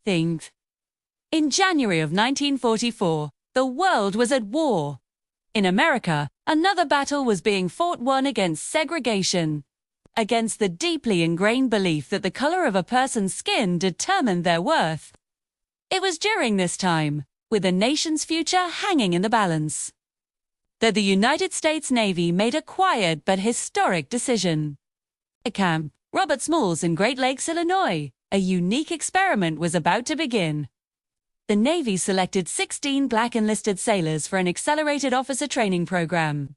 things. In January of 1944, the world was at war. In America, another battle was being won against segregation, against the deeply ingrained belief that the color of a person's skin determined their worth. It was during this time, with the nation's future hanging in the balance, that the United States Navy made a quiet but historic decision. At Camp Robert Smalls in Great Lakes, Illinois, a unique experiment was about to begin. The Navy selected 16 black enlisted sailors for an accelerated officer training program.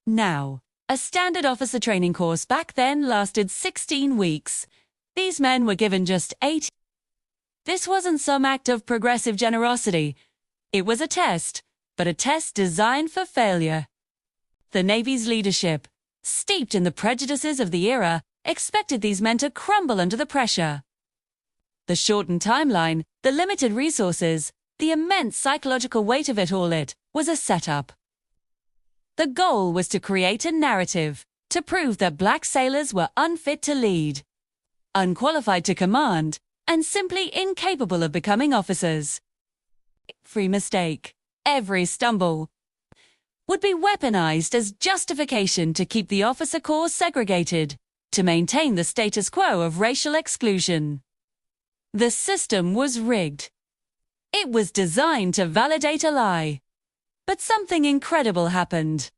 Now, a standard officer training course back then lasted 16 weeks. These men were given just 8. This wasn't some act of progressive generosity. It was a test, but a test designed for failure. The Navy's leadership, steeped in the prejudices of the era, expected these men to crumble under the pressure. The shortened timeline, the limited resources, the immense psychological weight of it all, it was a setup. The goal was to create a narrative, to prove that black sailors were unfit to lead, unqualified to command, and simply incapable of becoming officers. Every mistake, every stumble, would be weaponized as justification to keep the officer corps segregated, to maintain the status quo of racial exclusion. The system was rigged. It was designed to validate a lie. But something incredible happened.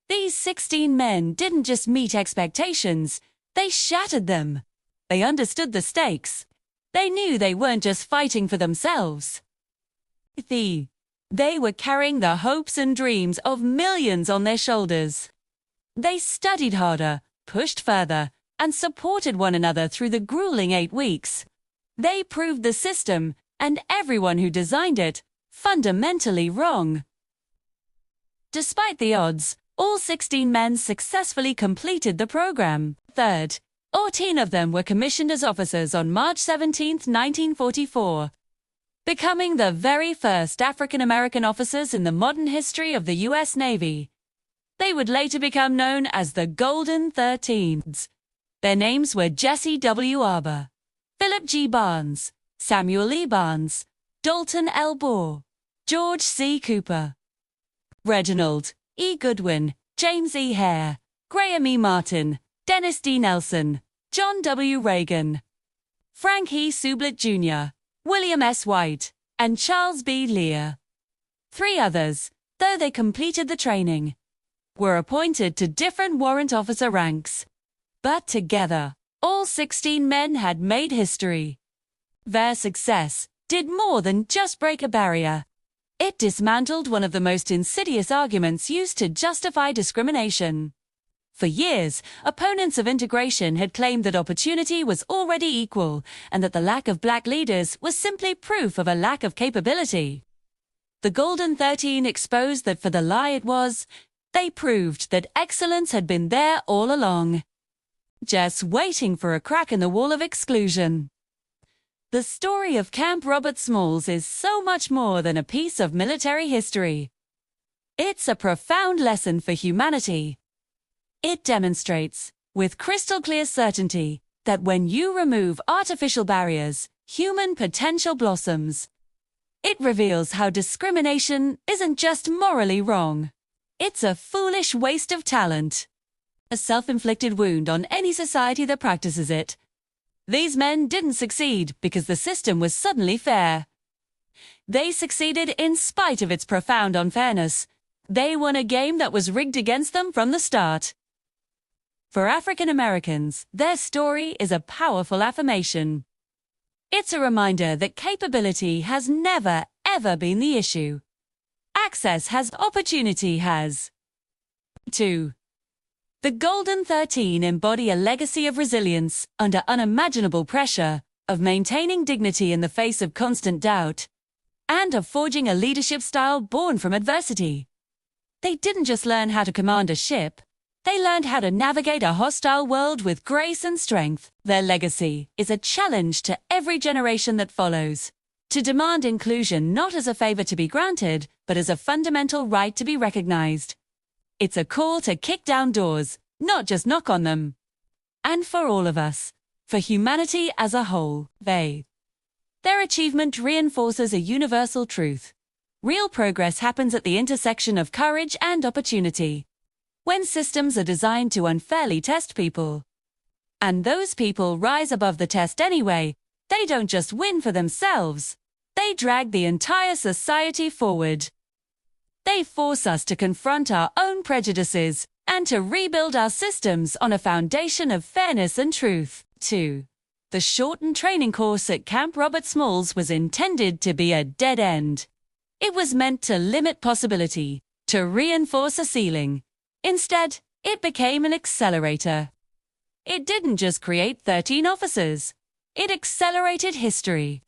These 16 men didn't just meet expectations, they shattered them. They understood the stakes. They knew they weren't just fighting for themselves. They were carrying the hopes and dreams of millions on their shoulders. They studied harder, pushed further, and supported one another through the grueling 8 weeks. They proved the system, and everyone who designed it, fundamentally wrong. Despite the odds, all 16 men successfully completed the program. 14 of them were commissioned as officers on March 17, 1944, becoming the very first African-American officers in the modern history of the U.S. Navy. They would later become known as the Golden 13s. Their names were Jesse W. Arbour, Philip G. Barnes, Samuel E. Barnes, Dalton L. Bohr, George C. Cooper, Reginald E. Goodwin, James E. Hare, Graham E. Martin, Dennis D. Nelson, John W. Reagan, Frank E. Sublett Jr., William S. White, and Charles B. Lear. 3 others, though they completed the training, were appointed to different warrant officer ranks. But together, all 16 men had made history. Their success did more than just break a barrier. It dismantled one of the most insidious arguments used to justify discrimination. For years, opponents of integration had claimed that opportunity was already equal and that the lack of black leaders was simply proof of a lack of capability. The Golden 13 exposed that for the lie it was, they proved that excellence had been there all along, just waiting for a crack in the wall of exclusion. The story of Camp Robert Smalls is so much more than a piece of military history. It's a profound lesson for humanity. It demonstrates, with crystal clear certainty, that when you remove artificial barriers, human potential blossoms. It reveals how discrimination isn't just morally wrong. It's a foolish waste of talent, a self-inflicted wound on any society that practices it. These men didn't succeed because the system was suddenly fair. They succeeded in spite of its profound unfairness. They won a game that was rigged against them from the start. For African Americans, their story is a powerful affirmation. It's a reminder that capability has never, ever been the issue. Access has, opportunity has. 2. The Golden 13 embody a legacy of resilience under unimaginable pressure, of maintaining dignity in the face of constant doubt, and of forging a leadership style born from adversity. They didn't just learn how to command a ship, they learned how to navigate a hostile world with grace and strength. Their legacy is a challenge to every generation that follows, to demand inclusion not as a favor to be granted, but as a fundamental right to be recognized. It's a call to kick down doors, not just knock on them. And for all of us, for humanity as a whole, they Their achievement reinforces a universal truth. Real progress happens at the intersection of courage and opportunity. When systems are designed to unfairly test people, and those people rise above the test anyway, they don't just win for themselves. They drag the entire society forward. They force us to confront our own prejudices and to rebuild our systems on a foundation of fairness and truth. 2. The shortened training course at Camp Robert Smalls was intended to be a dead end. It was meant to limit possibility, to reinforce a ceiling. Instead, it became an accelerator. It didn't just create 13 officers. It accelerated history.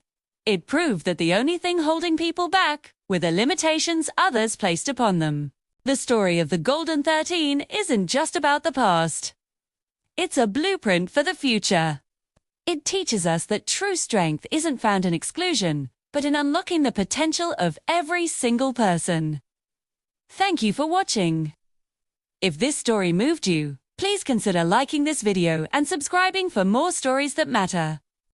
It proved that the only thing holding people back were the limitations others placed upon them. The story of the Golden 13 isn't just about the past. It's a blueprint for the future. It teaches us that true strength isn't found in exclusion, but in unlocking the potential of every single person. Thank you for watching. If this story moved you, please consider liking this video and subscribing for more stories that matter.